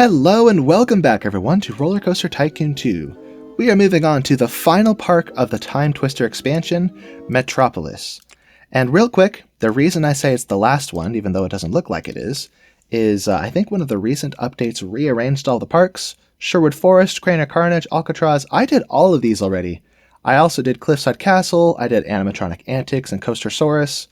Hello and welcome back everyone to RollerCoaster Tycoon 2. We are moving on to the final park of the Time Twister expansion, Metropolis. And real quick, the reason I say it's the last one, even though it doesn't look like it is I think one of the recent updates rearranged all the parks. Sherwood Forest, Craner Carnage, Alcatraz, I did all of these already. I also did Cliffside Castle, I did Animatronic Antics and Coastersaurus,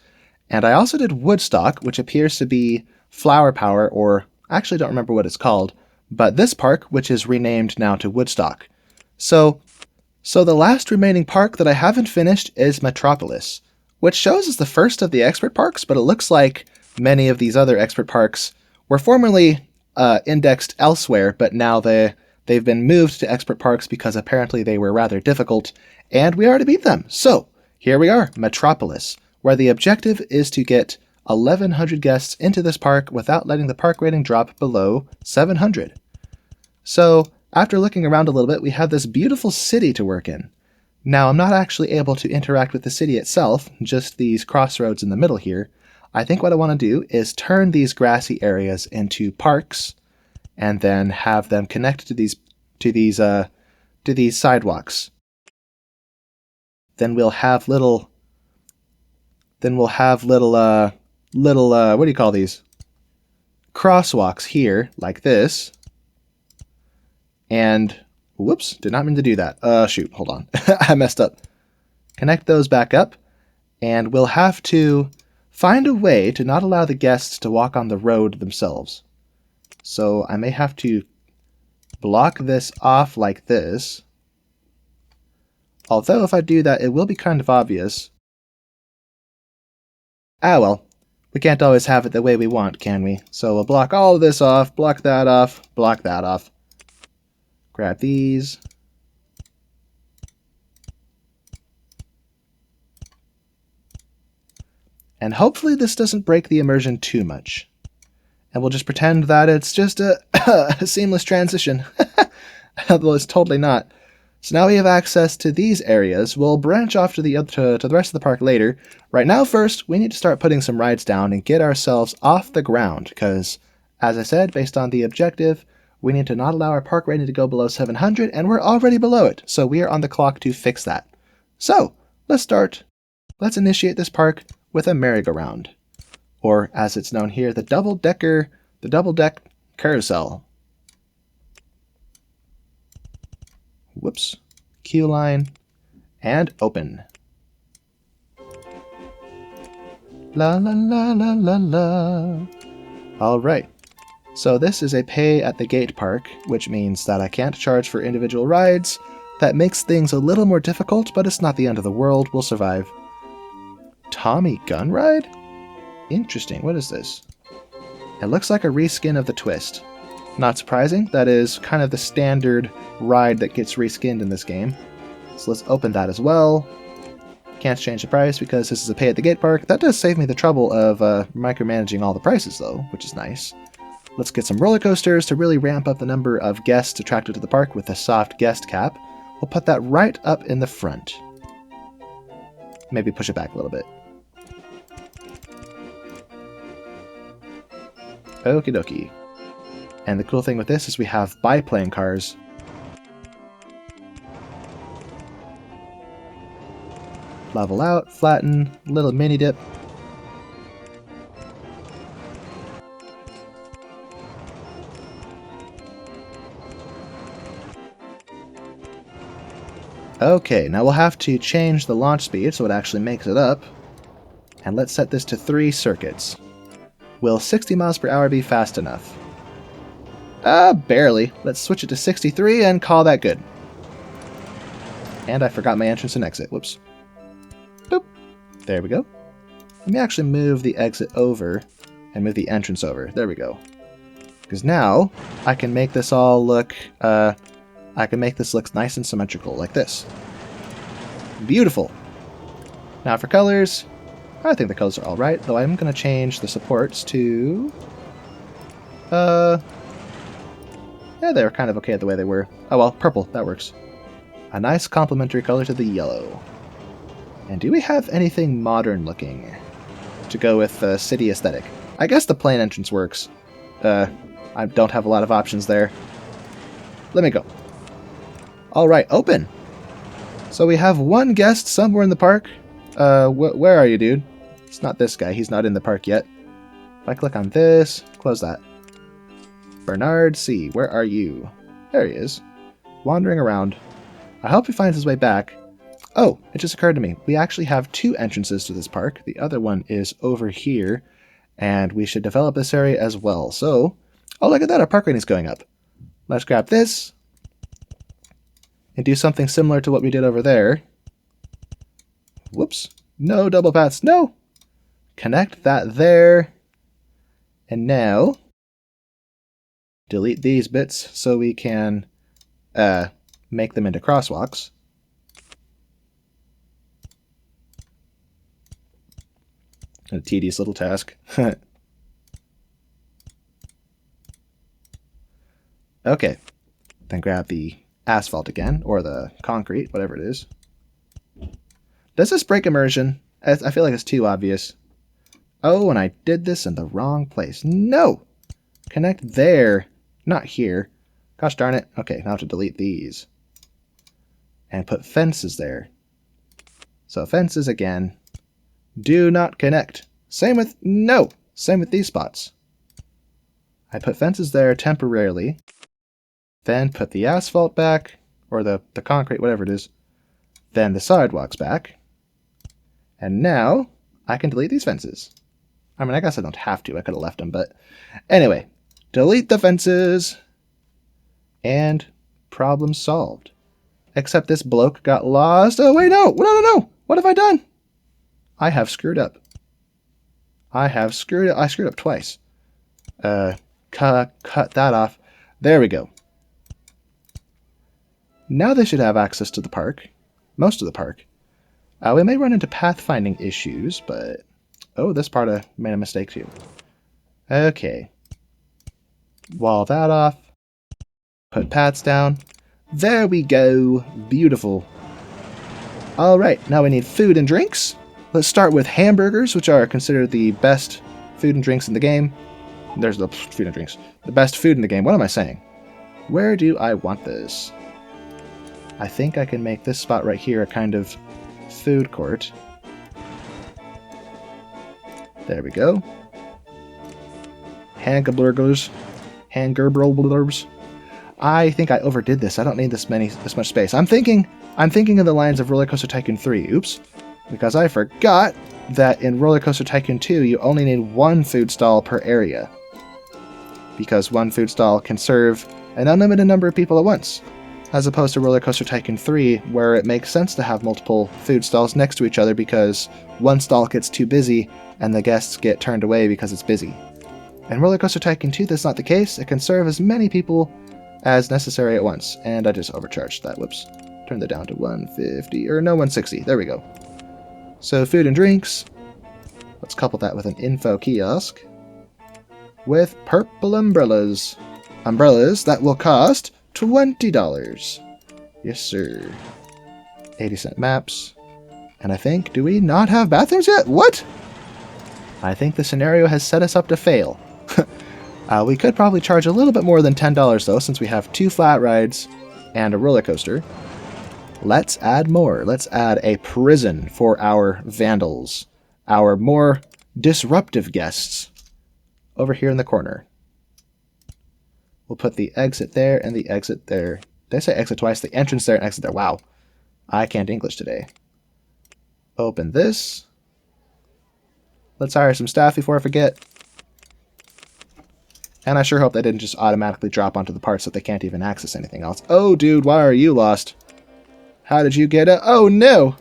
and I also did Woodstock, which appears to be Flower Power, or I actually don't remember what it's called, but this park, which is renamed now to Woodstock. So the last remaining park that I haven't finished is Metropolis, which shows as the first of the expert parks, but it looks like many of these other expert parks were formerly indexed elsewhere, but now they've been moved to expert parks because apparently they were rather difficult, and we already beat them. So here we are, Metropolis, where the objective is to get 1,100 guests into this park without letting the park rating drop below 700. So, after looking around a little bit, we have this beautiful city to work in. Now, I'm not actually able to interact with the city itself, just these crossroads in the middle here. I think what I want to do is turn these grassy areas into parks, and then have them connect to these sidewalks. Then we'll have little what do you call these? Crosswalks here, like this. And, whoops, did not mean to do that. Shoot, hold on. I messed up. Connect those back up, and we'll have to find a way to not allow the guests to walk on the road themselves. So I may have to block this off like this. Although if I do that, it will be kind of obvious. Ah well. We can't always have it the way we want, can we? So we'll block all of this off, block that off, block that off. Grab these. And hopefully this doesn't break the immersion too much. And we'll just pretend that it's just a seamless transition. Although it's totally not. So now we have access to these areas. We'll branch off to the rest of the park later. Right now, first, we need to start putting some rides down and get ourselves off the ground, because, as I said, based on the objective, we need to not allow our park rating to go below 700, and we're already below it, so we are on the clock to fix that. So, let's start. Let's initiate this park with a merry-go-round, or, as it's known here, the double-deck carousel. Whoops. Queue line. And open. La la la la la la. Alright. So this is a pay at the gate park, which means that I can't charge for individual rides. That makes things a little more difficult, but it's not the end of the world. We'll survive. Tommy Gun Ride? Interesting. What is this? It looks like a reskin of the Twist. Not surprising, that is kind of the standard ride that gets reskinned in this game. So let's open that as well. Can't change the price because this is a pay-at-the-gate park. That does save me the trouble of micromanaging all the prices though, which is nice. Let's get some roller coasters to really ramp up the number of guests attracted to the park with a soft guest cap. We'll put that right up in the front. Maybe push it back a little bit. Okie dokie. And the cool thing with this is we have biplane cars. Level out, flatten, little mini dip. Okay, now we'll have to change the launch speed so it actually makes it up. And let's set this to 3 circuits. Will 60 miles per hour be fast enough? Barely. Let's switch it to 63 and call that good. And I forgot my entrance and exit. Whoops. Boop. There we go. Let me actually move the exit over and move the entrance over. There we go. Because now I can make this all look, I can make this look nice and symmetrical like this. Beautiful. Now for colors, I think the colors are alright, though I'm going to change the supports to, yeah, they were kind of okay the way they were. Oh well, purple, that works. A nice complementary color to the yellow. And do we have anything modern looking to go with the city aesthetic? I guess the plain entrance works. I don't have a lot of options there. Let me go. Alright, open! So we have one guest somewhere in the park. Where are you, dude? It's not this guy. He's not in the park yet. If I click on this, close that. Bernard C., where are you? There he is. Wandering around. I hope he finds his way back. Oh, it just occurred to me. We actually have 2 entrances to this park. The other one is over here. And we should develop this area as well. So, oh, look at that. Our park rating is going up. Let's grab this. And do something similar to what we did over there. Whoops. No double paths. No! Connect that there. And now, delete these bits so we can make them into crosswalks. A tedious little task. Okay. Then grab the asphalt again, or the concrete, whatever it is. Does this break immersion? I feel like it's too obvious. Oh, and I did this in the wrong place. No! Connect there, not here. Gosh darn it. Okay, now I have to delete these. And put fences there. So fences again. Do not connect. Same with... No! Same with these spots. I put fences there temporarily. Then put the asphalt back, or the concrete, whatever it is. Then the sidewalks back. And now, I can delete these fences. I mean, I guess I don't have to. I could have left them, but... Anyway, delete the fences. And problem solved. Except this bloke got lost. Oh, wait, no! No! What have I done? I have screwed up. I screwed up twice. Cut that off. There we go. Now they should have access to the park. Most of the park. We may run into pathfinding issues, but... Oh, this part I made a mistake too. Okay. Wall that off. Put paths down. There we go. Beautiful. Alright, now we need food and drinks. Let's start with hamburgers, which are considered the best food and drinks in the game. There's the food and drinks. The best food in the game. What am I saying? Where do I want this? I think I can make this spot right here a kind of food court. There we go. Hamburgers. Hamburgers. I think I overdid this. I don't need this much space. I'm thinking of the lines of RollerCoaster Tycoon 3. Oops. Because I forgot that in RollerCoaster Tycoon 2 you only need 1 food stall per area. Because 1 food stall can serve an unlimited number of people at once. As opposed to RollerCoaster Tycoon 3, where it makes sense to have multiple food stalls next to each other because one stall gets too busy and the guests get turned away because it's busy. In RollerCoaster Tycoon 2, that's not the case. It can serve as many people as necessary at once. And I just overcharged that. Whoops. Turn that down to 150, or no, 160. There we go. So food and drinks. Let's couple that with an info kiosk. With purple umbrellas. Umbrellas that will cost $20. Yes, sir. 80-cent maps. And I think, do we not have bathrooms yet? What? I think the scenario has set us up to fail. We could probably charge a little bit more than $10 though, since we have 2 flat rides and a roller coaster. Let's add more. Let's add a prison for our vandals. Our more disruptive guests. Over here in the corner. We'll put the exit there and the exit there. Did I say exit twice? The entrance there and exit there. Wow. I can't English today. Open this. Let's hire some staff before I forget. And I sure hope they didn't just automatically drop onto the parts so they can't even access anything else. Oh, dude, why are you lost? How did you get it? Oh, no!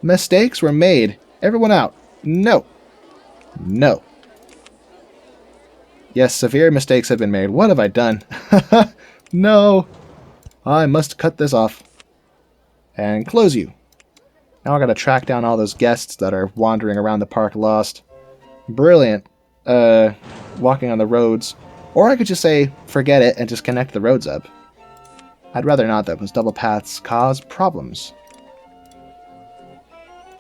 Mistakes were made. Everyone out. No. No. Yes, severe mistakes have been made. What have I done? No. I must cut this off. And close you. Now I gotta track down all those guests that are wandering around the park lost. Brilliant. Walking on the roads. Or I could just say, forget it, and just connect the roads up. I'd rather not, though, because double paths cause problems.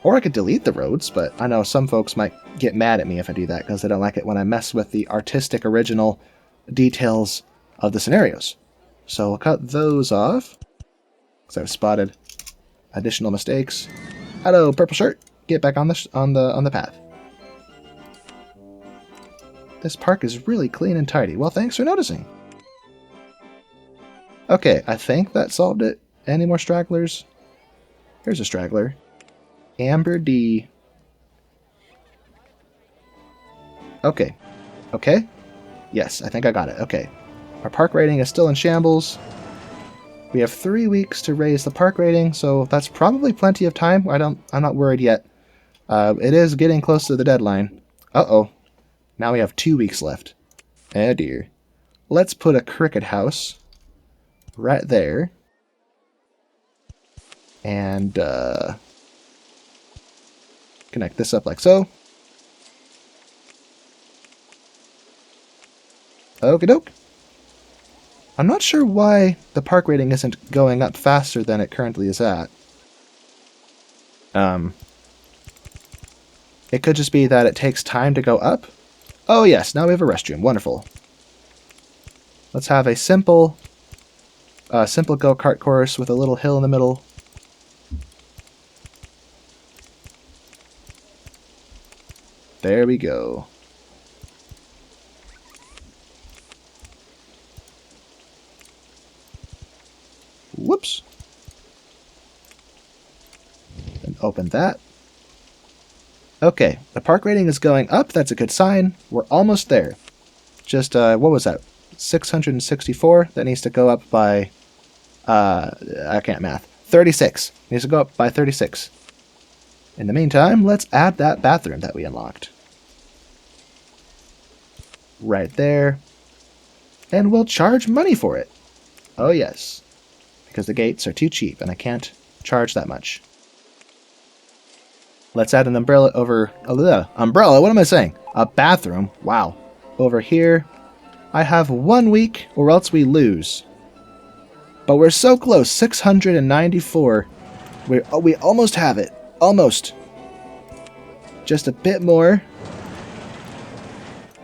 Or I could delete the roads, but I know some folks might get mad at me if I do that, because they don't like it when I mess with the artistic original details of the scenarios. So we'll cut those off, because I've spotted additional mistakes. Hello, purple shirt. Get back on the path. This park is really clean and tidy. Well, thanks for noticing. Okay, I think that solved it. Any more stragglers? Here's a straggler. Amber D. Okay. Okay? Yes, I think I got it. Okay. Our park rating is still in shambles. We have 3 weeks to raise the park rating, so that's probably plenty of time. I'm not worried yet. It is getting close to the deadline. Uh-oh. Now we have 2 weeks left. Oh dear. Let's put a cricket house right there. And connect this up like so. Okie doke. I'm not sure why the park rating isn't going up faster than it currently is at. It could just be that it takes time to go up. Oh yes, now we have a restroom. Wonderful. Let's have a simple go-kart course with a little hill in the middle. There we go. Whoops. And open that. Okay, the park rating is going up. That's a good sign. We're almost there. Just, what was that? 664? That needs to go up by, I can't math. 36. Needs to go up by 36. In the meantime, let's add that bathroom that we unlocked. Right there. And we'll charge money for it. Oh yes. Because the gates are too cheap and I can't charge that much. Let's add an umbrella over... umbrella? What am I saying? A bathroom? Wow. Over here. I have 1 week or else we lose. But we're so close. 694. We almost have it. Almost. Just a bit more.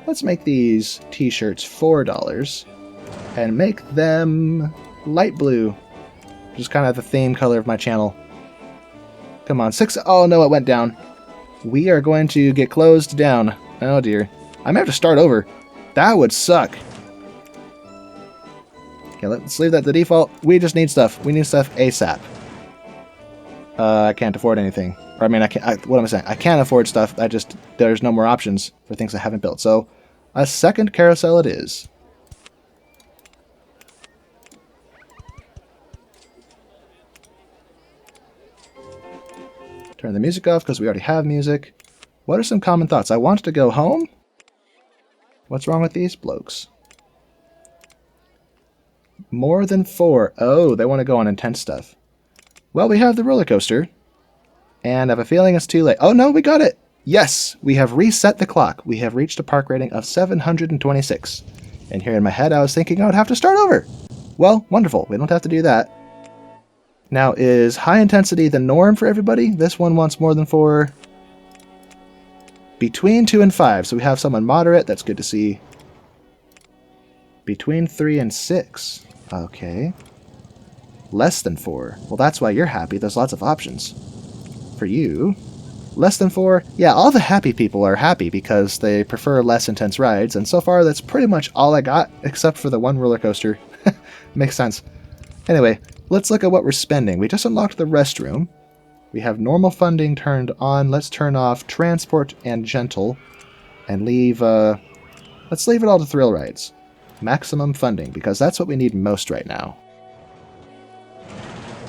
Let's make these t-shirts $4 and make them light blue, which is kind of the theme color of my channel. Come on, 6. Oh no, it went down. We are going to get closed down. Oh dear. I may have to start over. That would suck. Okay, let's leave that to default. We just need stuff. We need stuff ASAP. I can't afford anything. Or I mean, what am I saying? I can't afford stuff. There's no more options for things I haven't built. So, a second carousel it is. Turn the music off because we already have music. What are some common thoughts? I want to go home? What's wrong with these blokes? More than 4. Oh, they want to go on intense stuff. Well, we have the roller coaster. And I have a feeling it's too late. Oh no, we got it! Yes, we have reset the clock. We have reached a park rating of 726. And here in my head I was thinking I would have to start over. Well, wonderful. We don't have to do that. Now, is high intensity the norm for everybody? This one wants more than 4. Between 2 and 5. So we have someone moderate. That's good to see. Between 3 and 6. Okay. Less than 4. Well, that's why you're happy. There's lots of options. For you, less than 4. Yeah, all the happy people are happy because they prefer less intense rides. And so far, that's pretty much all I got, except for the one roller coaster. Makes sense. Anyway, let's look at what we're spending. We just unlocked the restroom. We have normal funding turned on. Let's turn off transport and gentle. And leave, let's leave it all to thrill rides. Maximum funding, because that's what we need most right now.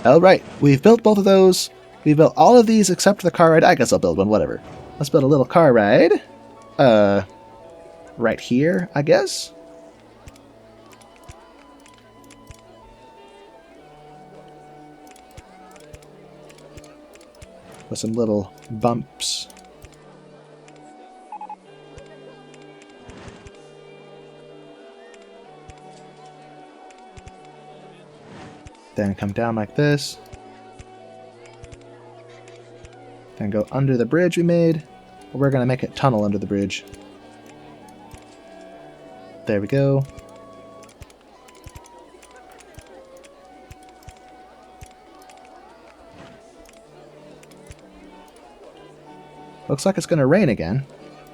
Alright, we've built both of those. We've built all of these except the car ride. I guess I'll build one, whatever. Let's build a little car ride. Right here, I guess? With some little bumps. Then come down like this. Then go under the bridge we made. We're going to make a tunnel under the bridge. There we go. Looks like it's going to rain again.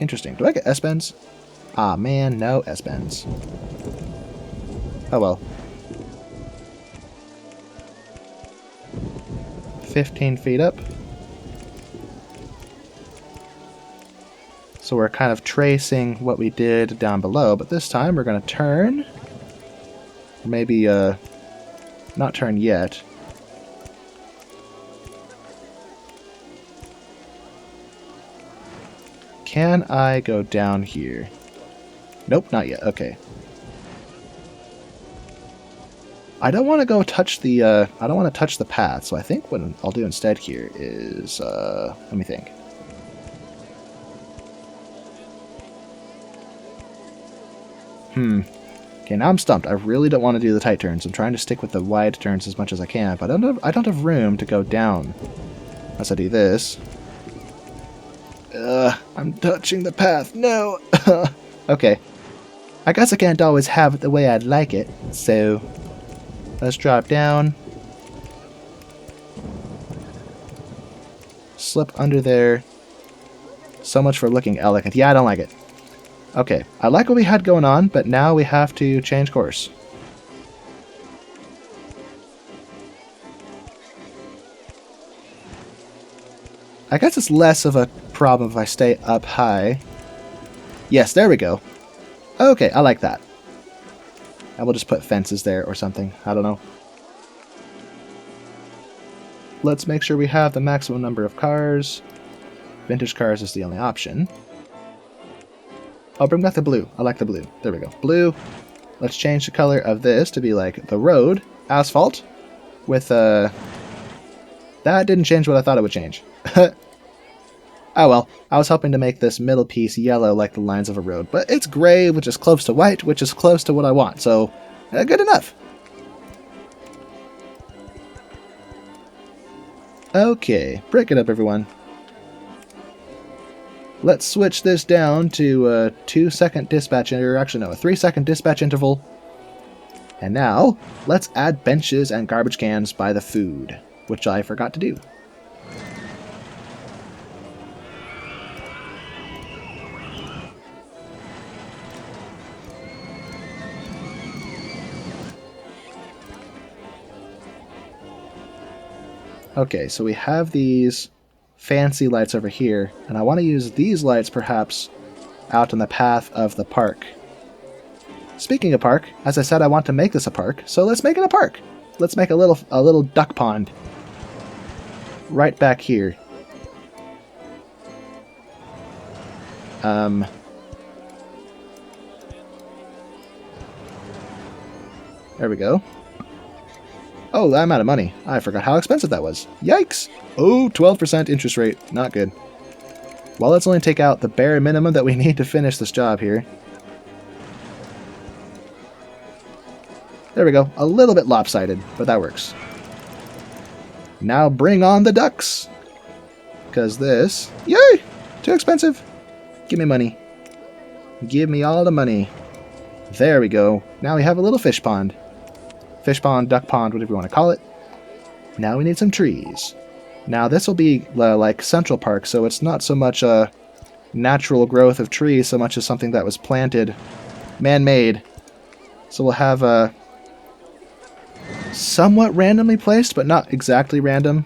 Interesting. Do I get S-bends? Ah, man, no S-bends. Oh well. 15 feet up. So we're kind of tracing what we did down below, but this time we're going to turn. Maybe, not turn yet. Can I go down here? Nope, not yet. Okay. I don't want to go touch the, I don't want to touch the path, so I think what I'll do instead here is, let me think. Okay, now I'm stumped. I really don't want to do the tight turns. I'm trying to stick with the wide turns as much as I can, but I don't have room to go down unless I do this. I'm touching the path. No! Okay. I guess I can't always have it the way I'd like it, so let's drop down. Slip under there. So much for looking elegant. Yeah, I don't like it. Okay, I like what we had going on, but now we have to change course. I guess it's less of a problem if I stay up high. Yes, there we go. Okay, I like that. I will just put fences there or something. I don't know. Let's make sure we have the maximum number of cars. Vintage cars is the only option. I'll bring back the blue. I like the blue. There we go. Blue. Let's change the color of this to be like the road. Asphalt. With, That didn't change what I thought it would change. Oh well, I was hoping to make this middle piece yellow like the lines of a road, but it's gray, which is close to white, which is close to what I want, so good enough. Okay, break it up, everyone. Let's switch this down to a 2-second dispatch, or actually no, a 3-second dispatch interval. And now, let's add benches and garbage cans by the food, which I forgot to do. Okay, so we have these fancy lights over here, and I want to use these lights perhaps out on the path of the park. Speaking of park, as I said, I want to make this a park, so let's make it a park. Let's make a little duck pond right back here. There we go. Oh, I'm out of money. I forgot how expensive that was. Yikes! Oh, 12% interest rate. Not good. Well, let's only take out the bare minimum that we need to finish this job here. There we go. A little bit lopsided, but that works. Now bring on the ducks! Because this... Yay! Too expensive. Give me money. Give me all the money. There we go. Now we have a little fish pond. Fish pond, duck pond, whatever you want to call it. Now we need some trees. Now this will be like Central Park, so it's not so much a natural growth of trees so much as something that was planted, man-made. So we'll have a somewhat randomly placed, but not exactly random,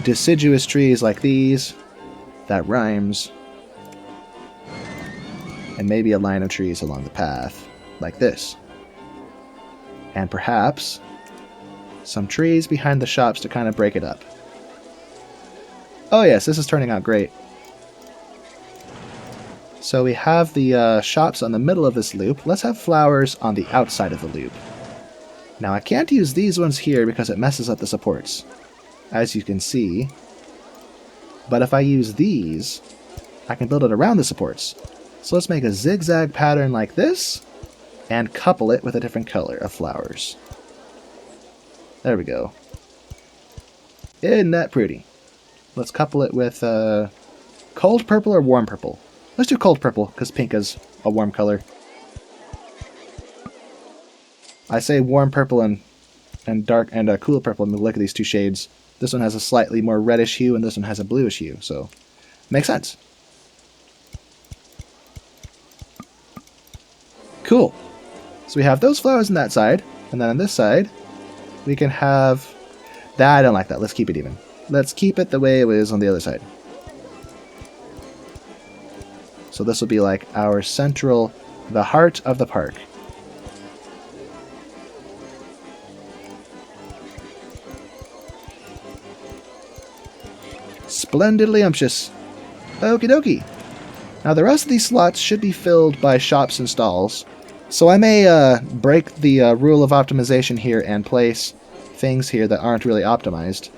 deciduous trees like these. That rhymes. And maybe a line of trees along the path, like this. And perhaps some trees behind the shops to kind of break it up. Oh yes, this is turning out great. So we have the shops on the middle of this loop. Let's have flowers on the outside of the loop. Now I can't use these ones here because it messes up the supports, as you can see. But if I use these, I can build it around the supports. So let's make a zigzag pattern like this, and couple it with a different color of flowers. There we go. Isn't that pretty? Let's couple it with cold purple or warm purple. Let's do cold purple, because pink is a warm color. I say warm purple and dark and cool purple, and look at these two shades. This one has a slightly more reddish hue, and this one has a bluish hue, so makes sense. Cool. So we have those flowers on that side, and then on this side, we can have... I don't like that. Let's keep it even. Let's keep it the way it was on the other side. So this will be like our central, the heart of the park. Splendidly umptious. Okie dokie. Now the rest of these slots should be filled by shops and stalls. So I may break the rule of optimization here and place things here that aren't really optimized.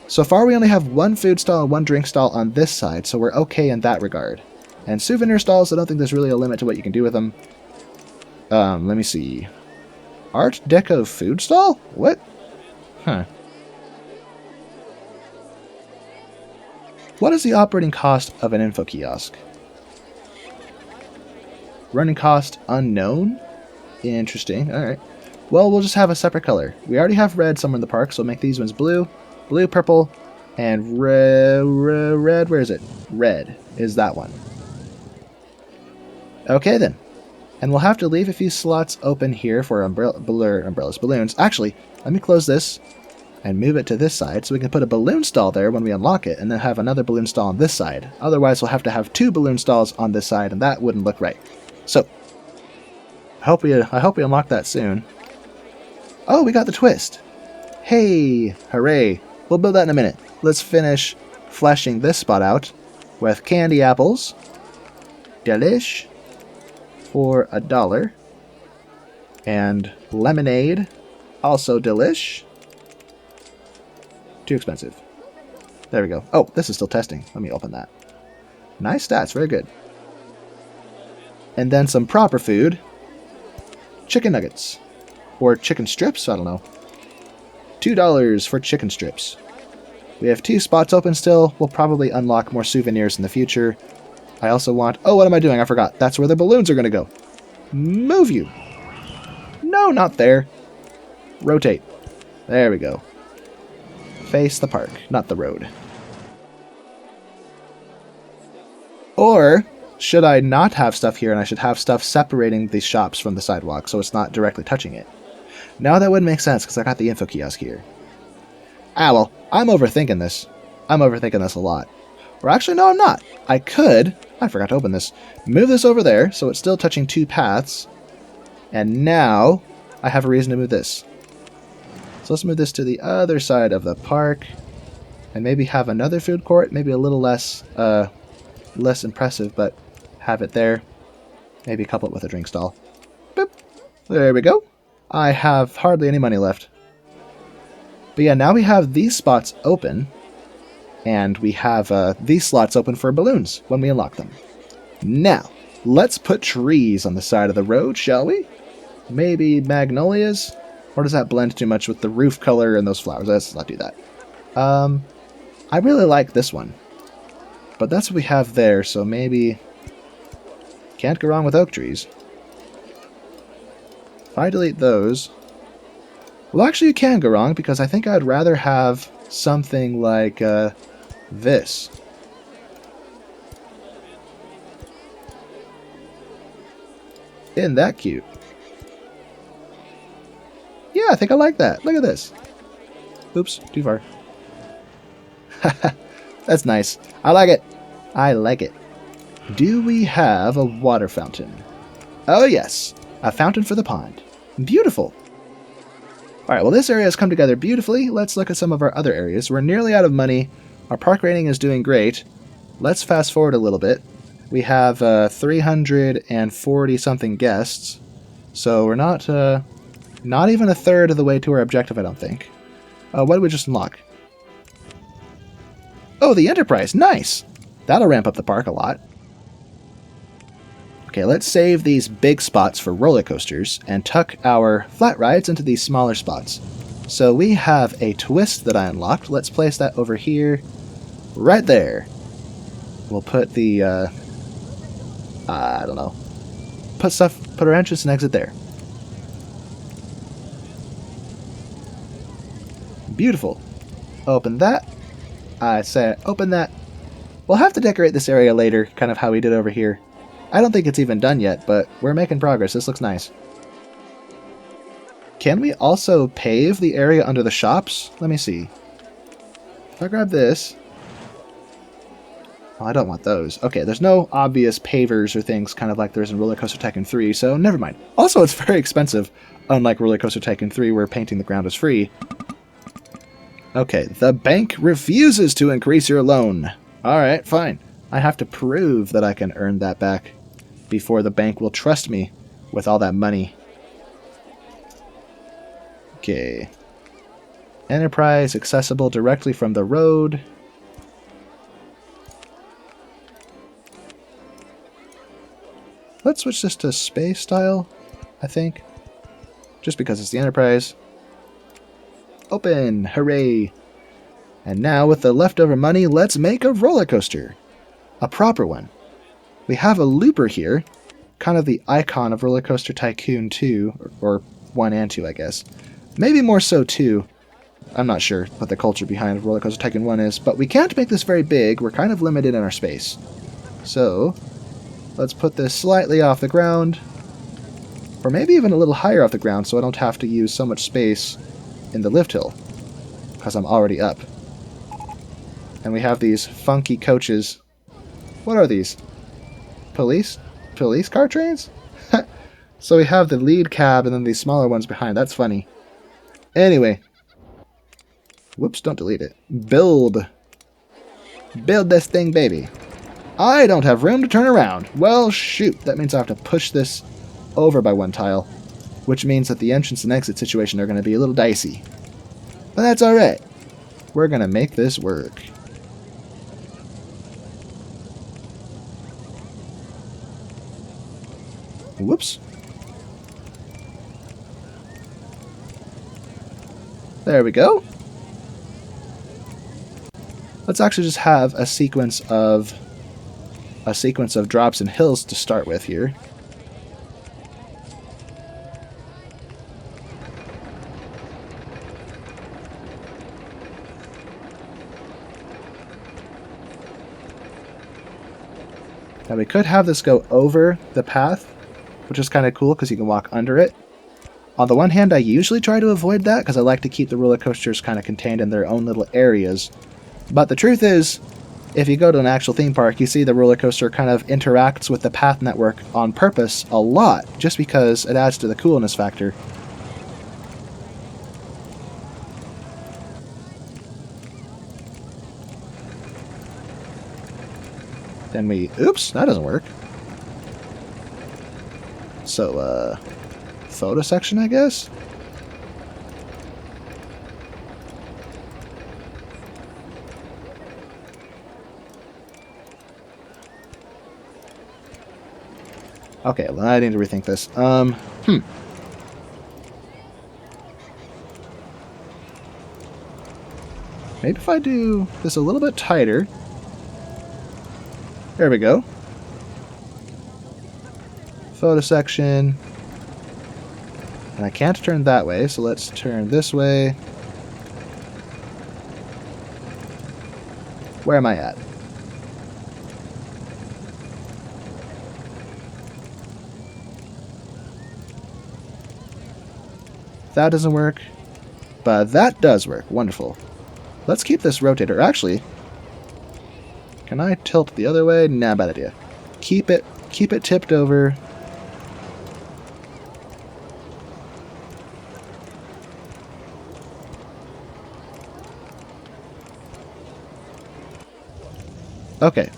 So far we only have one food stall and one drink stall on this side, so we're okay in that regard. And souvenir stalls, I don't think there's really a limit to what you can do with them. Let me see. Art Deco food stall? What? Huh. What is the operating cost of an info kiosk? Running cost unknown? Interesting, alright. Well, we'll just have a separate color. We already have red somewhere in the park, so we'll make these ones blue, blue, purple, and red, where is it? Red is that one. Okay then. And we'll have to leave a few slots open here for balloons. Actually, let me close this and move it to this side so we can put a balloon stall there when we unlock it, and then have another balloon stall on this side. Otherwise, we'll have to have two balloon stalls on this side, and that wouldn't look right. So, I hope we unlock that soon. Oh, we got the twist. Hey, hooray. We'll build that in a minute. Let's finish fleshing this spot out with candy apples. Delish. For $1. And lemonade. Also delish. Too expensive. There we go. Oh, this is still testing. Let me open that. Nice stats. Very good. And then some proper food. Chicken nuggets. Or chicken strips? I don't know. $2 for chicken strips. We have 2 spots open still. We'll probably unlock more souvenirs in the future. I also want... Oh, what am I doing? I forgot. That's where the balloons are going to go. Move you. No, not there. Rotate. There we go. Face the park, not the road. Or... should I not have stuff here and I should have stuff separating the shops from the sidewalk so it's not directly touching it? Now that would make sense because I got the info kiosk here. Ah, well, I'm overthinking this. I'm overthinking this a lot. Or actually, no, I'm not. I could, I forgot to open this, move this over there so it's still touching 2 paths. And now I have a reason to move this. So let's move this to the other side of the park. And maybe have another food court, maybe a little less impressive, but have it there. Maybe couple it with a drink stall. Boop. There we go. I have hardly any money left. But yeah, now we have these spots open. And we have these slots open for balloons when we unlock them. Now, let's put trees on the side of the road, shall we? Maybe magnolias? Or does that blend too much with the roof color and those flowers? Let's not do that. I really like this one. But that's what we have there, so maybe... can't go wrong with oak trees. If I delete those... well, actually you can go wrong, because I think I'd rather have something like this. Isn't that cute? Yeah, I think I like that. Look at this. Oops, too far. That's nice. I like it. I like it. Do we have a water fountain? Oh yes, a fountain for the pond. Beautiful. Alright, well this area has come together beautifully. Let's look at some of our other areas. We're nearly out of money. Our park rating is doing great. Let's fast forward a little bit. We have 340 something guests. So we're not even a third of the way to our objective, I don't think. What did we just unlock? Oh, the Enterprise. Nice. That'll ramp up the park a lot. Okay, let's save these big spots for roller coasters and tuck our flat rides into these smaller spots. So we have a twist that I unlocked. Let's place that over here, right there. We'll put the, I don't know. Put our entrance and exit there. Beautiful. Open that. I say open that. We'll have to decorate this area later, kind of how we did over here. I don't think it's even done yet, but we're making progress. This looks nice. Can we also pave the area under the shops? Let me see. If I grab this... Oh, I don't want those. Okay, there's no obvious pavers or things kind of like there's in RollerCoaster Tycoon 3, so never mind. Also, it's very expensive, unlike RollerCoaster Tycoon 3 where painting the ground is free. Okay, the bank refuses to increase your loan. Alright, fine. I have to prove that I can earn that back before the bank will trust me with all that money. Okay. Enterprise accessible directly from the road. Let's switch this to space style, I think. Just because it's the Enterprise. Open! Hooray! And now, with the leftover money, let's make a roller coaster. A proper one. We have a looper here. Kind of the icon of RollerCoaster Tycoon 2. Or 1 and 2, I guess. Maybe more so 2. I'm not sure what the culture behind RollerCoaster Tycoon 1 is. But we can't make this very big. We're kind of limited in our space. So... let's put this slightly off the ground, or maybe even a little higher off the ground so I don't have to use so much space in the lift hill, because I'm already up. And we have these funky coaches. What are these? Police car trains? So we have the lead cab and then these smaller ones behind. That's funny. Anyway. Whoops, don't delete it. Build. Build this thing, baby. I don't have room to turn around. Well, shoot. That means I have to push this over by one tile, which means that the entrance and exit situation are going to be a little dicey. But that's alright. We're going to make this work. Whoops. There we go. Let's actually just have a sequence of drops and hills to start with here. Now we could have this go over the path, which is kind of cool because you can walk under it. On the one hand, I usually try to avoid that because I like to keep the roller coasters kind of contained in their own little areas. But the truth is, if you go to an actual theme park, you see the roller coaster kind of interacts with the path network on purpose a lot, just because it adds to the coolness factor. Then we... oops, that doesn't work. So, photo section, I guess? Okay, well, I need to rethink this. Maybe if I do this a little bit tighter. There we go. Photo section. And I can't turn that way, so let's turn this way. Where am I at? That doesn't work, but that does work. Wonderful. Let's keep this rotator. Actually, can I tilt the other way? Nah, bad idea. Keep it tipped over. Okay.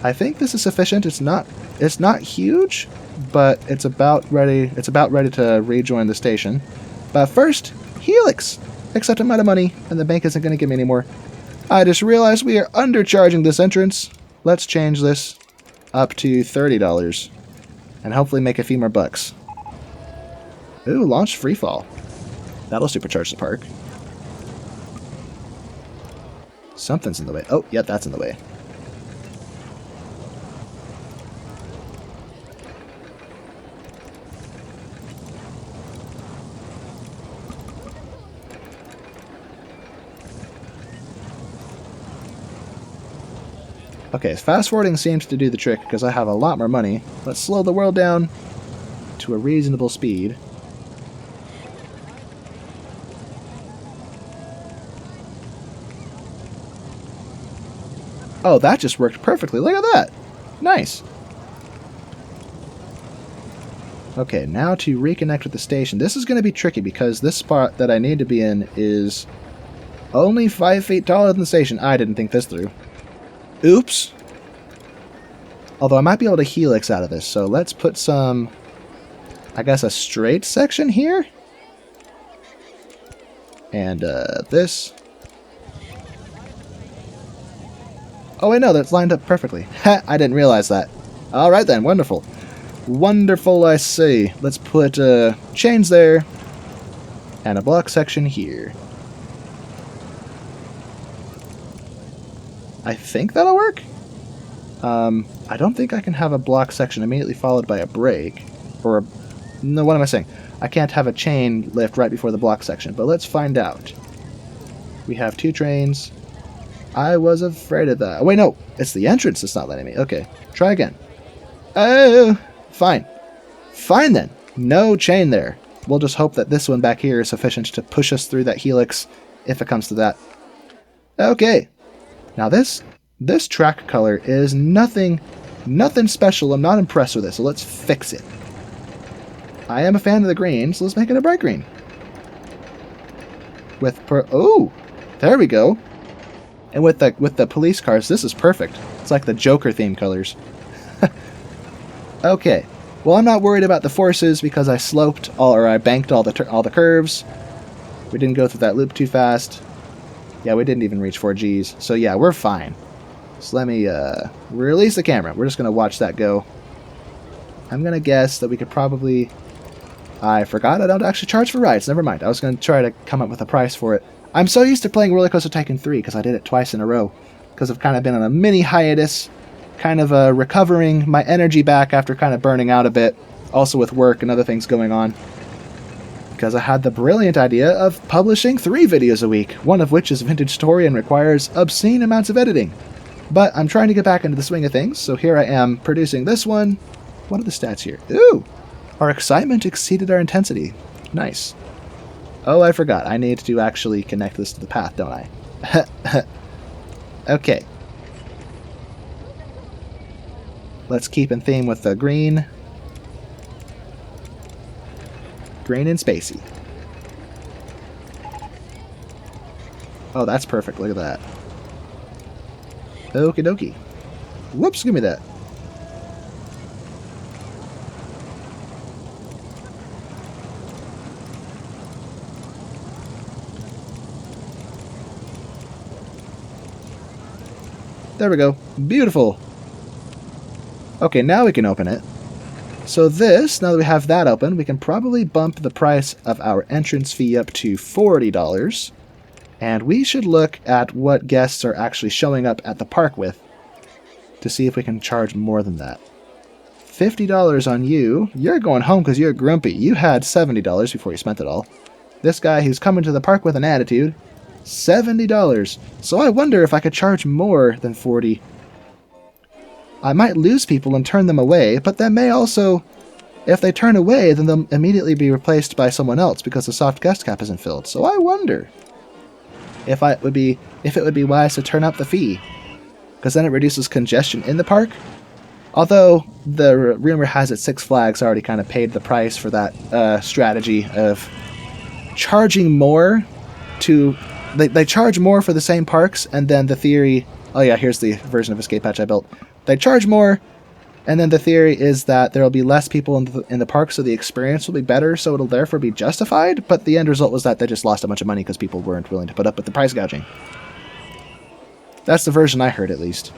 I think this is sufficient. It's not huge, but it's about ready to rejoin the station. But first, Helix! Except I'm out of money, and the bank isn't going to give me any more. I just realized we are undercharging this entrance. Let's change this up to $30, and hopefully make a few more bucks. Ooh, launch freefall. That'll supercharge the park. Something's in the way. Oh, yep, that's in the way. Okay, fast forwarding seems to do the trick because I have a lot more money. Let's slow the world down to a reasonable speed. Oh, that just worked perfectly. Look at that. Nice. Okay, now to reconnect with the station. This is going to be tricky because this spot that I need to be in is only 5 feet taller than the station. I didn't think this through. Oops. Although I might be able to helix out of this, so let's put some, I guess, a straight section here. And this. Oh, wait, no, that's lined up perfectly. Ha, I didn't realize that. All right, then. Wonderful. Wonderful, I see. Let's put chains there and a block section here. I think that'll work. I don't think I can have a block section immediately followed by a break. Or, no, what am I saying? I can't have a chain lift right before the block section, but let's find out. We have 2 trains. I was afraid of that. Oh, wait, no. It's the entrance that's not letting me. Okay. Try again. Oh, fine. Fine, then. No chain there. We'll just hope that this one back here is sufficient to push us through that helix if it comes to that. Okay. Now this track color is nothing special. I'm not impressed with it, so let's fix it. I am a fan of the green, so let's make it a bright green. Oh, there we go. And with the police cars, this is perfect. It's like the Joker theme colors. Okay. Well, I'm not worried about the forces because I I banked all the curves. We didn't go through that loop too fast. Yeah, we didn't even reach 4Gs. So yeah, we're fine. So let me release the camera. We're just going to watch that go. I'm going to guess that we could probably... I forgot I don't actually charge for rides. Never mind. I was going to try to come up with a price for it. I'm so used to playing RollerCoaster Tycoon 3 because I did it twice in a row. Because I've kind of been on a mini hiatus, kind of recovering my energy back after kind of burning out a bit. Also with work and other things going on. Because I had the brilliant idea of publishing 3 videos a week, one of which is vintage story and requires obscene amounts of editing. But I'm trying to get back into the swing of things, so here I am producing this one. What are the stats here? Ooh! Our excitement exceeded our intensity. Nice. Oh, I forgot. I need to actually connect this to the path, don't I? Okay. Let's keep in theme with the green. Green and spacey. Oh, that's perfect. Look at that. Okie dokie. Whoops, give me that. There we go. Beautiful. Okay, now we can open it. So this, now that we have that open, we can probably bump the price of our entrance fee up to $40. And we should look at what guests are actually showing up at the park with to see if we can charge more than that. $50 on you. You're going home because you're grumpy. You had $70 before you spent it all. This guy who's coming to the park with an attitude, $70. So I wonder if I could charge more than $40. I might lose people and turn them away, but that may also, if they turn away, then they'll immediately be replaced by someone else because the soft guest cap isn't filled. So I wonder if it would be wise to turn up the fee, because then it reduces congestion in the park. Although the rumor has it Six Flags already kind of paid the price for that strategy of charging more to... They charge more for the same parks, and then the theory... Oh yeah, here's the version of Escape Hatch I built. They charge more, and then the theory is that there will be less people in the park, so the experience will be better, so it'll therefore be justified, but the end result was that they just lost a bunch of money because people weren't willing to put up with the price gouging. That's the version I heard, at least.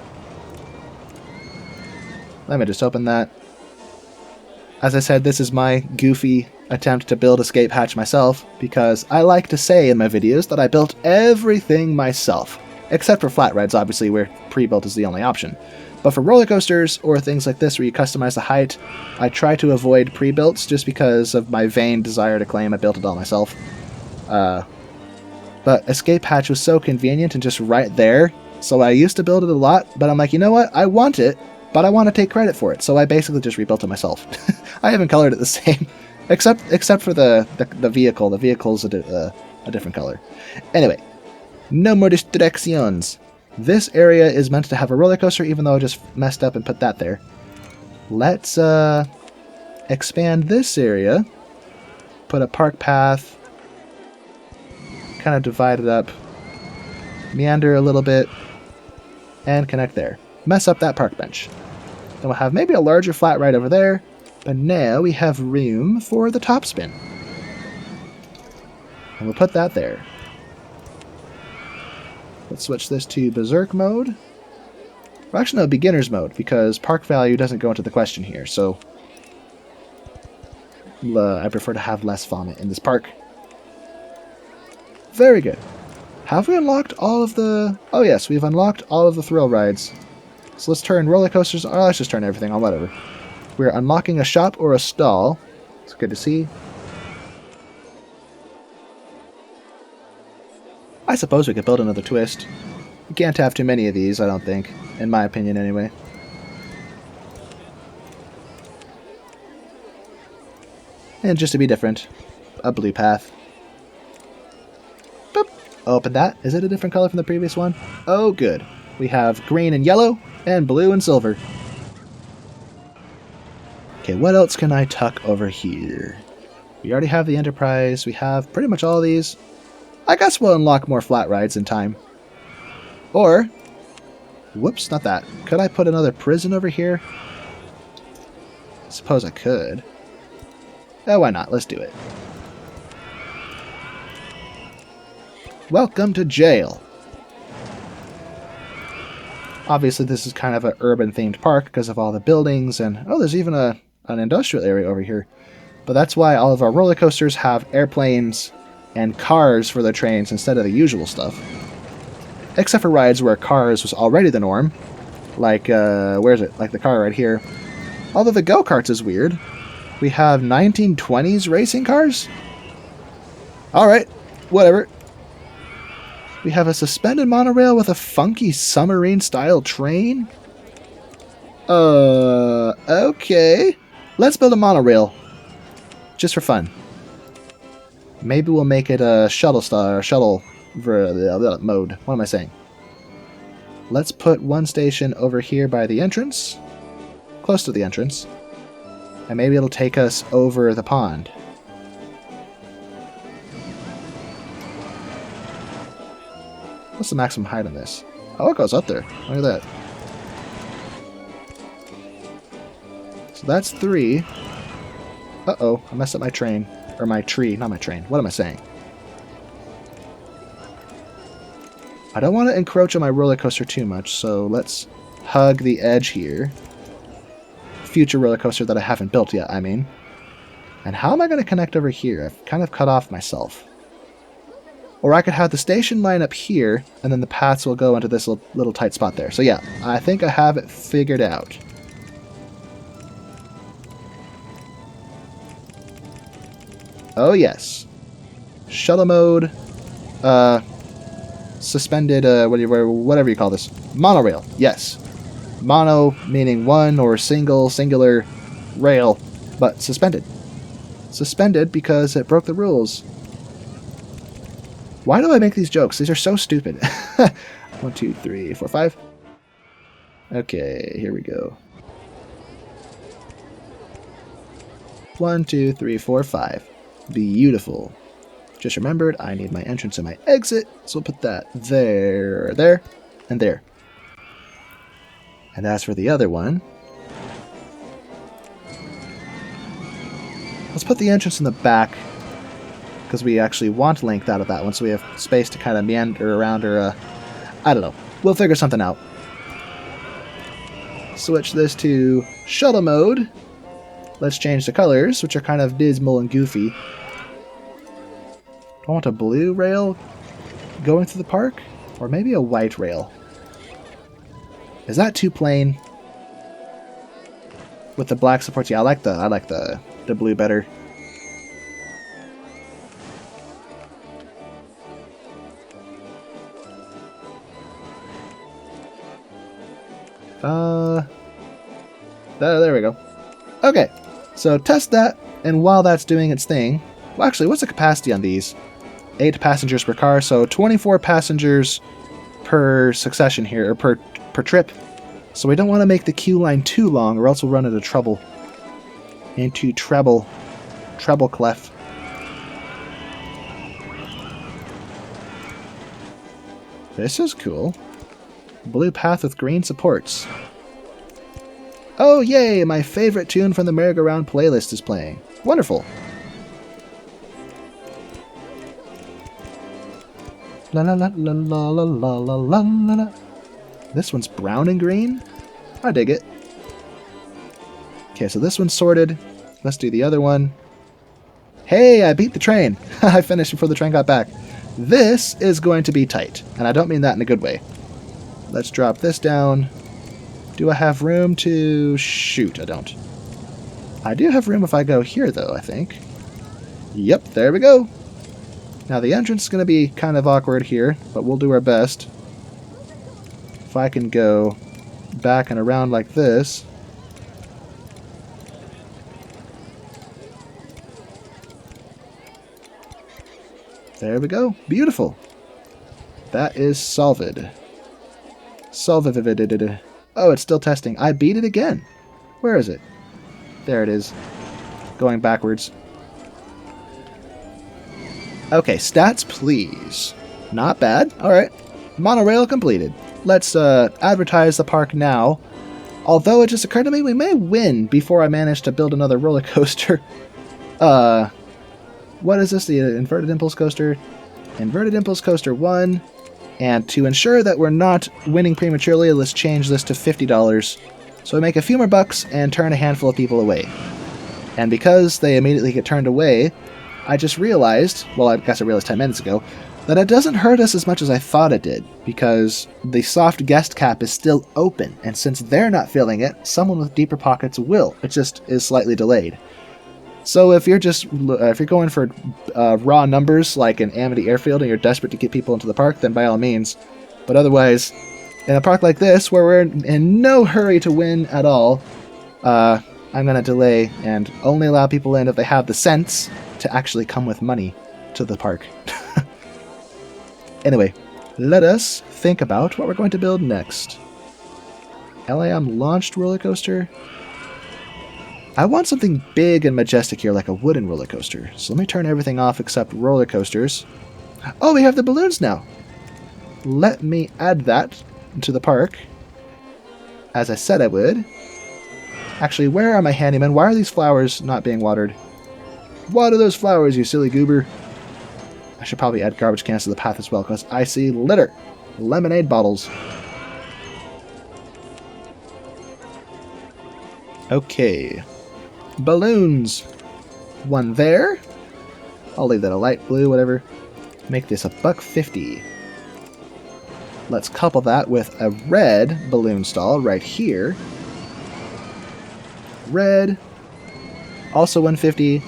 Let me just open that. As I said, this is my goofy attempt to build Escape Hatch myself, because I like to say in my videos that I built everything myself. Except for flat rides, obviously, where pre-built is the only option. But for roller coasters, or things like this where you customize the height, I try to avoid pre-builts just because of my vain desire to claim I built it all myself. But Escape Hatch was so convenient and just right there So I used to build it a lot, but I'm like, you know what? I want it, but I want to take credit for it. So I basically just rebuilt it myself. I haven't colored it the same, except for the vehicle. The vehicle's a different color. Anyway, no more distractions. This area is meant to have a roller coaster, even though I just messed up and put that there. Let's expand this area. Put a park path. Kind of divide it up. Meander a little bit. And connect there. Mess up that park bench. Then we'll have maybe a larger flat ride over there. But now we have room for the top spin. And we'll put that there. Let's switch this to Berserk mode. Well, actually, no, beginner's mode, because park value doesn't go into the question here, so I prefer to have less vomit in this park. Very good. Have we unlocked all of the... Oh yes, we've unlocked all of the thrill rides. So let's turn roller coasters... Oh, let's just turn everything on, whatever. We're unlocking a shop or a stall. It's good to see. I suppose we could build another twist. We can't have too many of these, I don't think. In my opinion, anyway. And just to be different, a blue path. Boop. Open that. Is it a different color from the previous one? Oh, good. We have green and yellow, and blue and silver. Okay, what else can I tuck over here? We already have the Enterprise. We have pretty much all these. I guess we'll unlock more flat rides in time. Or, whoops, not that. Could I put another prison over here? I suppose I could. Oh, why not? Let's do it. Welcome to jail. Obviously, this is kind of an urban-themed park because of all the buildings and... Oh, there's even an industrial area over here. But that's why all of our roller coasters have airplanes and cars for their trains instead of the usual stuff. Except for rides where cars was already the norm. Like, where is it? Like the car right here. Although the go-karts is weird. We have 1920s racing cars? Alright, whatever. We have a suspended monorail with a funky submarine-style train? Okay. Let's build a monorail. Just for fun. Maybe we'll make it a shuttle mode. What am I saying? Let's put one station over here by the entrance. Close to the entrance. And maybe it'll take us over the pond. What's the maximum height on this? Oh, it goes up there. Look at that. So that's 3. Uh-oh, I messed up my train. Or my tree, not my train. What am I saying? I don't want to encroach on my roller coaster too much, so let's hug the edge here. Future roller coaster that I haven't built yet, I mean. And how am I going to connect over here? I've kind of cut off myself. Or I could have the station line up here, and then the paths will go into this little tight spot there. So yeah, I think I have it figured out. Oh yes. Shuttle mode. Suspended, whatever you call this. Monorail, yes. Mono meaning one or singular rail, but suspended. Suspended because it broke the rules. Why do I make these jokes? These are so stupid. 1, 2, 3, 4, 5. Okay, here we go. 1, 2, 3, 4, 5. Beautiful. Just remembered I need my entrance and my exit, so we'll put that there, there, and there. And as for the other one, let's put the entrance in the back, because we actually want length out of that one, so we have space to kind of meander around, or, I don't know. We'll figure something out. Switch this to shuttle mode. Let's change the colors, which are kind of dismal and goofy. Do I want a blue rail going through the park? Or maybe a white rail? Is that too plain? With the black supports? Yeah, I like the blue better. There we go. Okay, so test that, and while that's doing its thing... Well, actually, what's the capacity on these? 8 passengers per car, so 24 passengers per succession here, or per trip. So we don't want to make the queue line too long, or else we'll run into trouble. Into treble clef. This is cool. Blue path with green supports. Oh yay! My favorite tune from the merry-go-round playlist is playing. Wonderful. La la la la la la la la la la. This one's brown and green? I dig it. Okay, so this one's sorted. Let's do the other one. Hey, I beat the train! I finished before the train got back. This is going to be tight, and I don't mean that in a good way. Let's drop this down. Do I have room to... Shoot, I don't. I do have room if I go here, though, I think. Yep, there we go. Now, the entrance is going to be kind of awkward here, but we'll do our best. If I can go back and around like this... There we go. Beautiful. That is solved. Solved. Oh, it's still testing. I beat it again. Where is it? There it is. Going backwards. Okay, stats, please. Not bad. Alright. Monorail completed. Let's advertise the park now. Although it just occurred to me we may win before I manage to build another roller coaster. What is this? The inverted impulse coaster? Inverted impulse coaster 1. And to ensure that we're not winning prematurely, let's change this to $50. So we make a few more bucks and turn a handful of people away. And because they immediately get turned away, I just realized, well, I guess I realized 10 minutes ago, that it doesn't hurt us as much as I thought it did, because the soft guest cap is still open, and since they're not filling it, someone with deeper pockets will. It just is slightly delayed. So if you're going for raw numbers like an Amity Airfield and you're desperate to get people into the park, then by all means. But otherwise, in a park like this, where we're in no hurry to win at all, I'm going to delay and only allow people in if they have the sense to actually come with money to the park. Anyway, let us think about what we're going to build next. LAM launched roller coaster. I want something big and majestic here, like a wooden roller coaster. So let me turn everything off except roller coasters. Oh, we have the balloons now. Let me add that to the park, as I said I would. Actually, where are my handymen? Why are these flowers not being watered? Water those flowers, you silly goober. I should probably add garbage cans to the path as well, because I see litter. Lemonade bottles. Okay. Balloons. One there. I'll leave that a light blue, whatever. Make this $1.50. Let's couple that with a red balloon stall right here. Red. Also $1.50.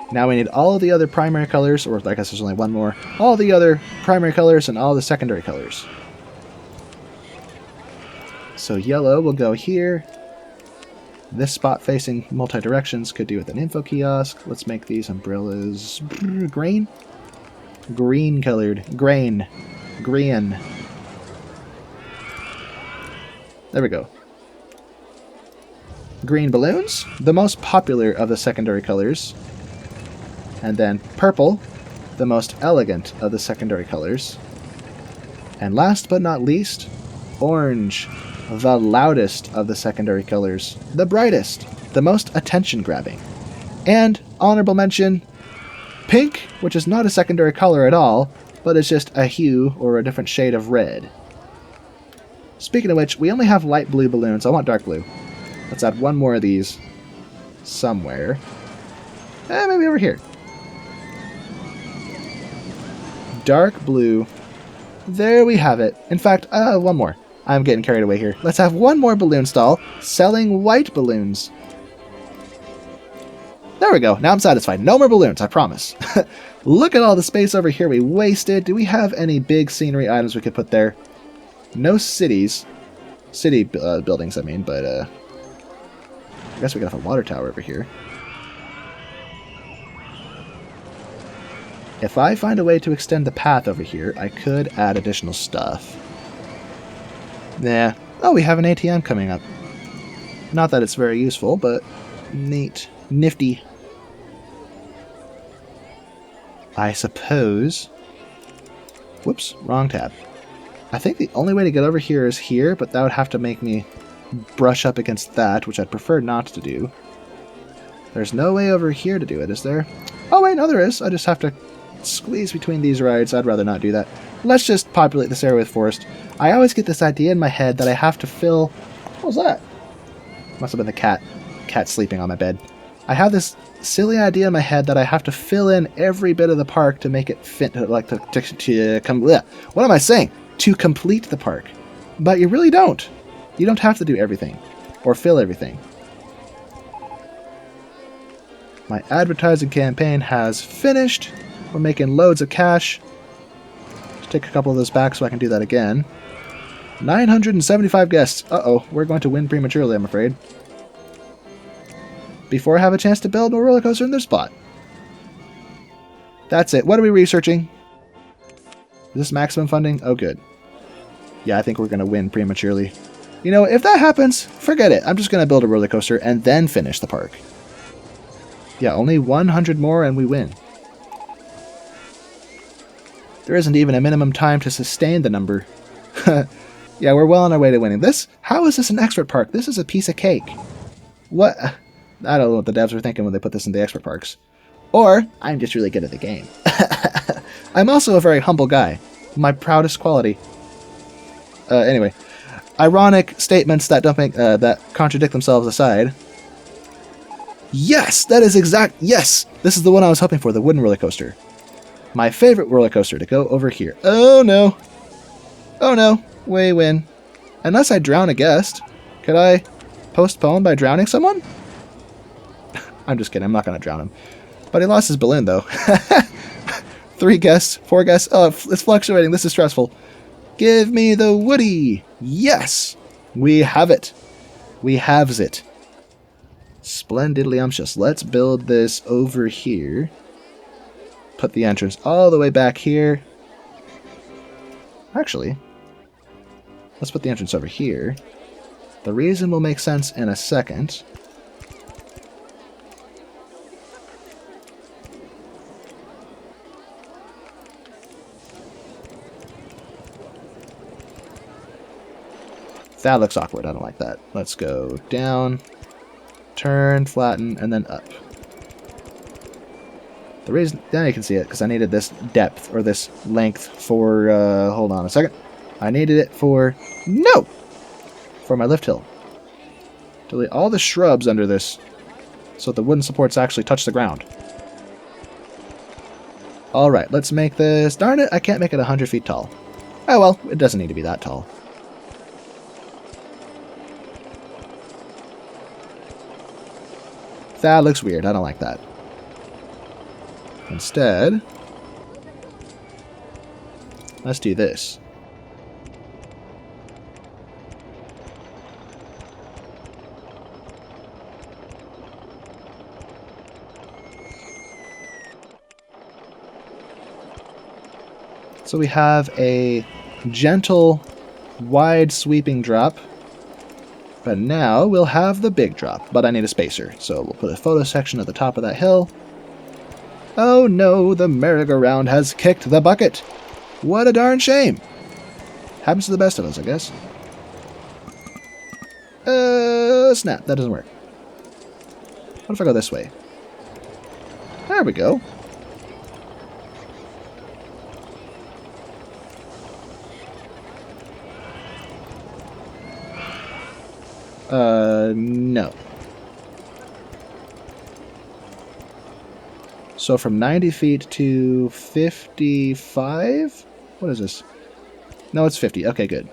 Now we need all the other primary colors, or I guess there's only one more. All the other primary colors and all the secondary colors. So yellow will go here. This spot facing multi-directions could do with an info kiosk. Let's make these umbrellas green? Green colored. Grain. Green. There we go. Green balloons, the most popular of the secondary colors. And then purple, the most elegant of the secondary colors. And last but not least, orange, the loudest of the secondary colors, the brightest, the most attention-grabbing. And, honorable mention, pink, which is not a secondary color at all, but is just a hue or a different shade of red. Speaking of which, we only have light blue balloons. I want dark blue. Let's add one more of these somewhere. Maybe over here. Dark blue. There we have it. In fact, one more. I'm getting carried away here. Let's have one more balloon stall selling white balloons. There we go. Now I'm satisfied. No more balloons, I promise. Look at all the space over here we wasted. Do we have any big scenery items we could put there? No cities. city buildings, I mean, but I guess we got a water tower over here. If I find a way to extend the path over here, I could add additional stuff. Nah. Oh, we have an ATM coming up. Not that it's very useful, but neat. Nifty. I suppose... Whoops, wrong tab. I think the only way to get over here is here, but that would have to make me brush up against that, which I'd prefer not to do. There's no way over here to do it, is there? Oh wait, no there is. I just have to squeeze between these rides. I'd rather not do that. Let's just populate this area with forest. I always get this idea in my head that I have to fill... What was that? Must have been the cat. Cat sleeping on my bed. I have this silly idea in my head that I have to fill in every bit of the park to make it fit, like to come... Bleh. What am I saying? To complete the park. But you really don't. You don't have to do everything. Or fill everything. My advertising campaign has finished. We're making loads of cash. Let's take a couple of those back so I can do that again. 975 guests. Uh-oh, we're going to win prematurely, I'm afraid. Before I have a chance to build a roller coaster in their spot. That's it. What are we researching? Is this maximum funding? Oh, good. Yeah, I think we're going to win prematurely. You know, if that happens, forget it. I'm just going to build a roller coaster and then finish the park. Yeah, only 100 more and we win. There isn't even a minimum time to sustain the number. Yeah, we're well on our way to winning. This? How is this an expert park? This is a piece of cake. What? I don't know what the devs were thinking when they put this in the expert parks. Or, I'm just really good at the game. I'm also a very humble guy. My proudest quality. Anyway. Ironic statements that don't make, that contradict themselves aside. Yes! That is exact... Yes! This is the one I was hoping for, the wooden roller coaster. My favorite roller coaster to go over here. Oh no! Oh no! We win. Unless I drown a guest. Could I postpone by drowning someone? I'm just kidding, I'm not going to drown him. But he lost his balloon though. 3 guests, 4 guests. Oh, it's fluctuating, this is stressful. Give me the Woody! Yes! We have it. We haves it. Splendidly umptious. Let's build this over here. Put the entrance all the way back here. Actually, let's put the entrance over here. The reason will make sense in a second. That looks awkward. I don't like that. Let's go down, turn, flatten, and then up. The reason... Now you can see it, because I needed this depth, or this length for... hold on a second. I needed it for... No! For my lift hill. Delete all the shrubs under this, so the wooden supports actually touch the ground. Alright, let's make this... Darn it, I can't make it 100 feet tall. Oh well, it doesn't need to be that tall. That looks weird. I don't like that. Instead, let's do this. So we have a gentle, wide sweeping drop. But now we'll have the big drop, but I need a spacer, so we'll put a photo section at the top of that hill. Oh no, the merry-go-round has kicked the bucket. What a darn shame. Happens to the best of us, I guess. Snap, that doesn't work. What if I go this way? There we go. No. So from 90 feet to 55? What is this? No, it's 50. Okay, good.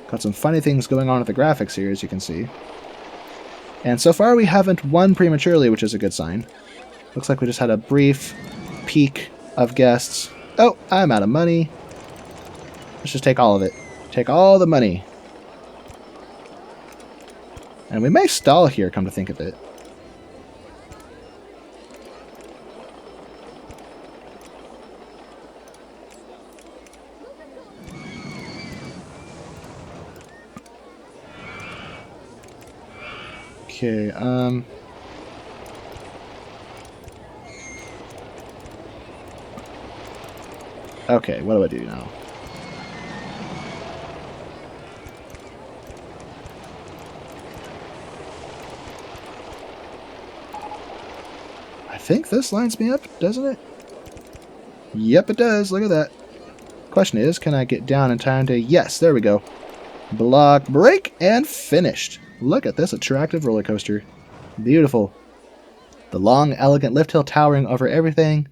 Got some funny things going on with the graphics here, as you can see. And so far we haven't won prematurely, which is a good sign. Looks like we just had a brief peak of guests. Oh, I'm out of money. Let's just take all of it. Take all the money. And we may stall here, come to think of it. Okay, okay, what do I do now? I think this lines me up, doesn't it? Yep, it does. Look at that. Question is, can I get down in time to... Yes, there we go. Block, break, and finished. Look at this attractive roller coaster. Beautiful. The long, elegant lift hill towering over everything,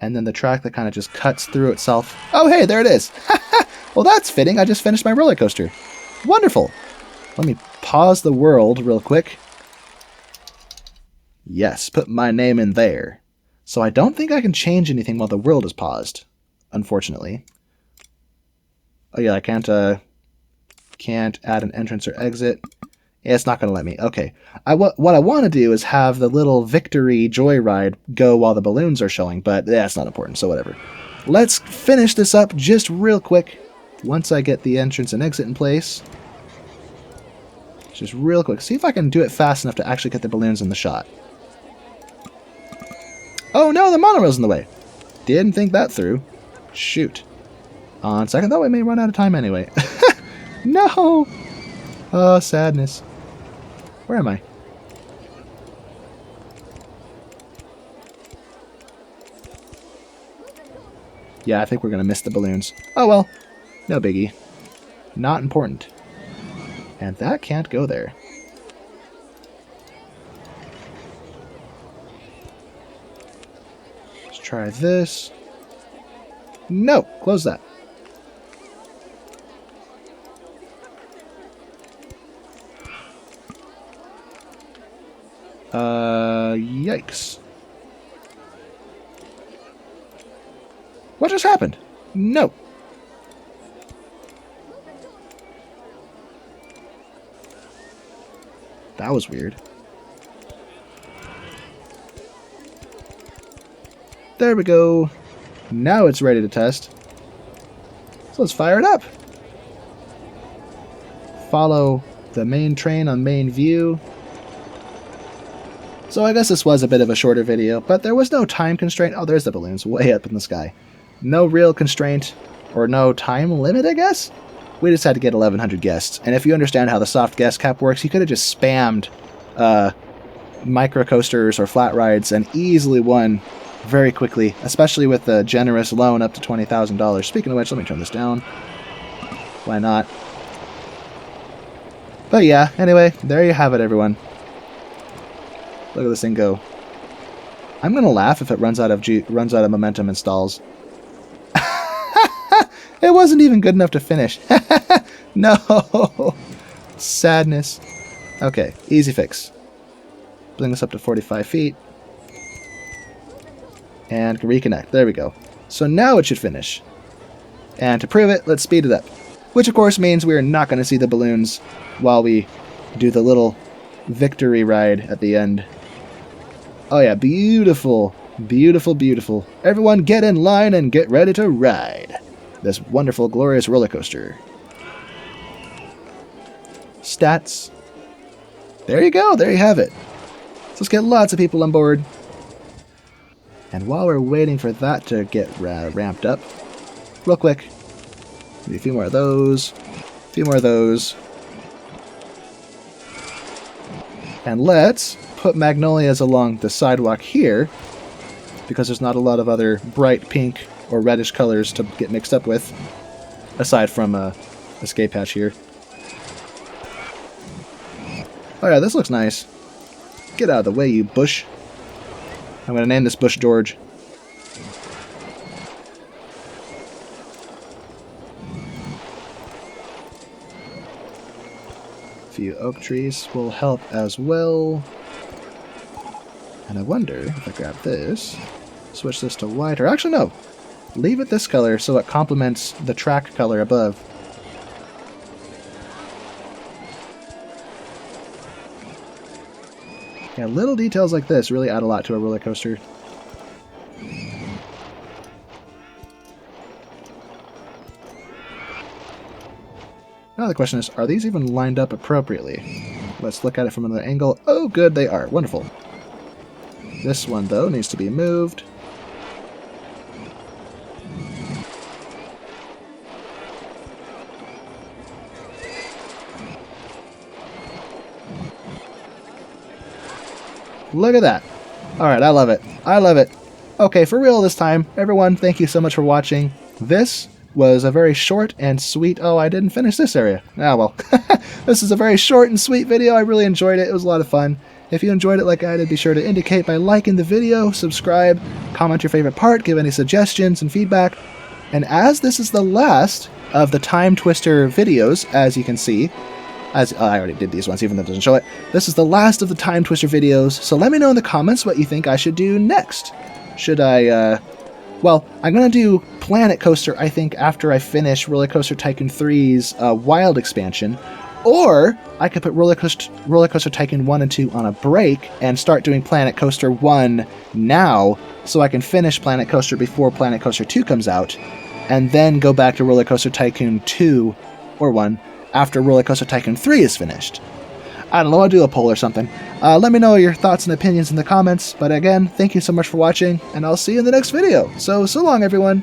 and then the track that kind of just cuts through itself. Oh, hey, there it is. Well, that's fitting. I just finished my roller coaster. Wonderful. Let me pause the world real quick. Yes, put my name in there. So I don't think I can change anything while the world is paused, unfortunately. Oh yeah, I can't add an entrance or exit. Yeah, it's not going to let me. Okay. What I want to do is have the little victory joyride go while the balloons are showing, but that's not important, so whatever. Let's finish this up just real quick once I get the entrance and exit in place. Just real quick. See if I can do it fast enough to actually get the balloons in the shot. Oh no, the monorail's in the way. Didn't think that through. Shoot. On second thought, we may run out of time anyway. No! Oh, sadness. Where am I? Yeah, I think we're going to miss the balloons. Oh well. No biggie. Not important. And that can't go there. Let's try this. No! Close that. Yikes. What just happened? No. That was weird. There we go. Now it's ready to test. So let's fire it up. Follow the main train on main view. So I guess this was a bit of a shorter video, but there was no time constraint. Oh, there's the balloons way up in the sky. No real constraint, or no time limit, I guess? We just had to get 1,100 guests. And if you understand how the soft guest cap works, you could have just spammed microcoasters or flat rides and easily won very quickly, especially with the generous loan up to $20,000. Speaking of which, let me turn this down. Why not? But yeah, anyway, there you have it, everyone. Look at this thing go. I'm gonna laugh if it runs out of momentum and stalls. It wasn't even good enough to finish. No! Sadness. Okay, easy fix. Bring this up to 45 feet. And reconnect. There we go. So now it should finish. And to prove it, let's speed it up. Which of course means we are not going to see the balloons while we do the little victory ride at the end. Oh yeah, beautiful. Beautiful, beautiful. Everyone get in line and get ready to ride this wonderful, glorious roller coaster. Stats. There you go, there you have it. So let's get lots of people on board. And while we're waiting for that to get ramped up, real quick, maybe a few more of those, a few more of those. And let's put magnolias along the sidewalk here, because there's not a lot of other bright pink or reddish colors to get mixed up with, aside from a escape hatch here. Oh yeah, this looks nice. Get out of the way, you bush. I'm going to name this bush George. A few oak trees will help as well. And I wonder if I grab this, switch this to white, or actually no, leave it this color so it complements the track color above. Yeah, little details like this really add a lot to a roller coaster. Now the question is, are these even lined up appropriately? Let's look at it from another angle. Oh, good, they are. Wonderful. This one, though, needs to be moved. Look at that. Alright, I love it. I love it. Okay, for real this time. Everyone, thank you so much for watching. This was a very short and sweet... Oh, I didn't finish this area. Ah, well. This is a very short and sweet video. I really enjoyed it. It was a lot of fun. If you enjoyed it like I did, be sure to indicate by liking the video, subscribe, comment your favorite part, give any suggestions and feedback. And as this is the last of the Time Twister videos, as you can see, as I already did these ones, even though it doesn't show it, this is the last of the Time Twister videos, so let me know in the comments what you think I should do next. Should I, well, I'm going to do Planet Coaster, I think, after I finish RollerCoaster Tycoon 3's Wild expansion. Or I could put RollerCoaster Tycoon 1 and 2 on a break and start doing Planet Coaster 1 now, so I can finish Planet Coaster before Planet Coaster 2 comes out, and then go back to RollerCoaster Tycoon 2 or 1 after RollerCoaster Tycoon 3 is finished. I don't know, I'll do a poll or something. Let me know your thoughts and opinions in the comments, but again, thank you so much for watching, and I'll see you in the next video. So long, everyone!